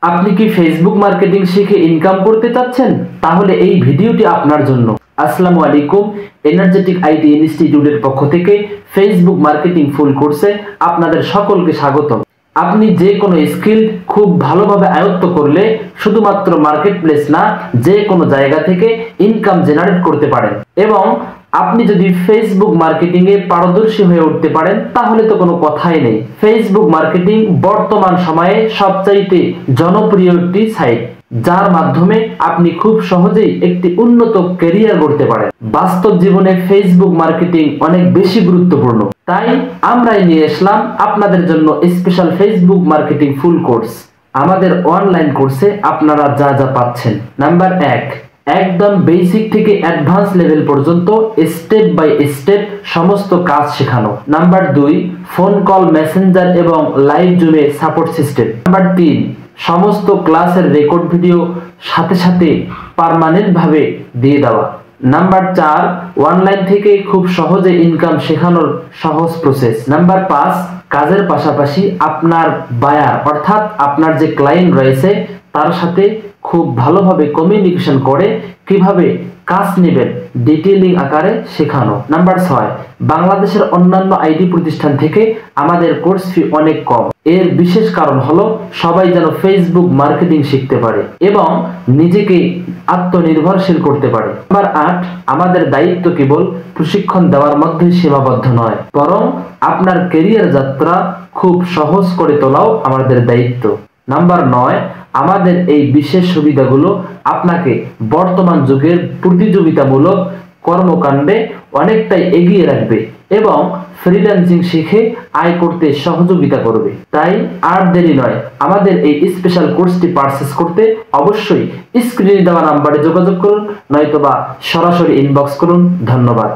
আপনি কি Facebook marketing শিখে ইনকাম করতে চাচ্ছেন? তাহলে এই ভিডিওটি আপনার জন্য। আসসালামু আলাইকুম, এনার্জেটিক আইটি ইনস্টিটিউটের পক্ষ থেকে ফেসবুক মার্কেটিং ফুল কোর্সে আপনাদের সকলকে স্বাগতম। আপনি যে কোনো স্কিল খুব ভালোভাবে আয়ত্ত করলে শুধুমাত্র মার্কেট প্লেস না, যে কোনো জায়গা থেকে ইনকাম জেনারেট করতে পারেন। এবং আপনি যদি ফেসবুক মার্কেটিং এ পারদর্শী হয়ে উঠতে পারেন তাহলে তো কোনো কথাই নেই। ফেসবুক মার্কেটিং বর্তমান সময়ে সবচাইতে জনপ্রিয় একটি সাইট, যার মাধ্যমে আপনি খুব সহজেই একটি উন্নত ক্যারিয়ার গড়তে পারেন। বাস্তব জীবনে ফেসবুক মার্কেটিং অনেক বেশি গুরুত্বপূর্ণ, তাই আমরাই নিয়ে আসলাম আপনাদের জন্য special Facebook marketing full course. আমাদের অনলাইন কোর্সে আপনারা যা যা পাচ্ছেন: নাম্বার 1, একদম বেসিক থেকে অ্যাডভান্স লেভেল পর্যন্ত স্টেপ বাই স্টেপ সমস্ত কাজ শেখানো। নাম্বার 2, ফোন কল, মেসেঞ্জার এবং লাইভ জুমে সাপোর্ট সিস্টেম। নাম্বার 3, সমস্ত ক্লাসের রেকর্ড ভিডিও সাথে সাথে পার্মানেন্ট ভাবে দিয়ে দেওয়া। নাম্বার 4, অনলাইন থেকে খুব সহজে ইনকাম শেখানোর সহজ প্রসেস। নাম্বার 5, কাজের পাশাপাশি আপনার বায়ার অর্থাৎ আপনার যে ক্লায়েন্ট রয়েছে তার সাথে খুব ভালোভাবে কমিউনিকেশন করে কিভাবে কাজ নেবেন ডিটেইলিং আকারে শেখানো। নাম্বার 6, বাংলাদেশের অন্যান্য আইটি প্রতিষ্ঠান থেকে আমাদের কোর্স ফি অনেক কম। এর বিশেষ কারণ হলো সবাই যেন ফেসবুক মার্কেটিং শিখতে পারে এবং নিজেকে আত্মনির্ভরশীল করতে পারে। নাম্বার 8, আমাদের দায়িত্ব কেবল প্রশিক্ষণ দেওয়ার মধ্যেই সীমাবদ্ধ নয়, বরং আপনার ক্যারিয়ার যাত্রা খুব সহজ করে তোলাও আমাদের দায়িত্ব। নাম্বার 9, আমাদের এই বিশেষ সুবিধাগুলো আপনাকে বর্তমান যুগের প্রতিযোগিতামূলক কর্মকাণ্ডে অনেকটাই এগিয়ে রাখবে এবং ফ্রিল্যান্সিং শিখে আয় করতে সহযোগিতা করবে। তাই আর দেরি নয়, আমাদের এই স্পেশাল কোর্সটি পারচেজ করতে অবশ্যই স্ক্রিনে দেওয়া নাম্বারে যোগাযোগ করুন, নয়তোবা সরাসরি ইনবক্স করুন। ধন্যবাদ।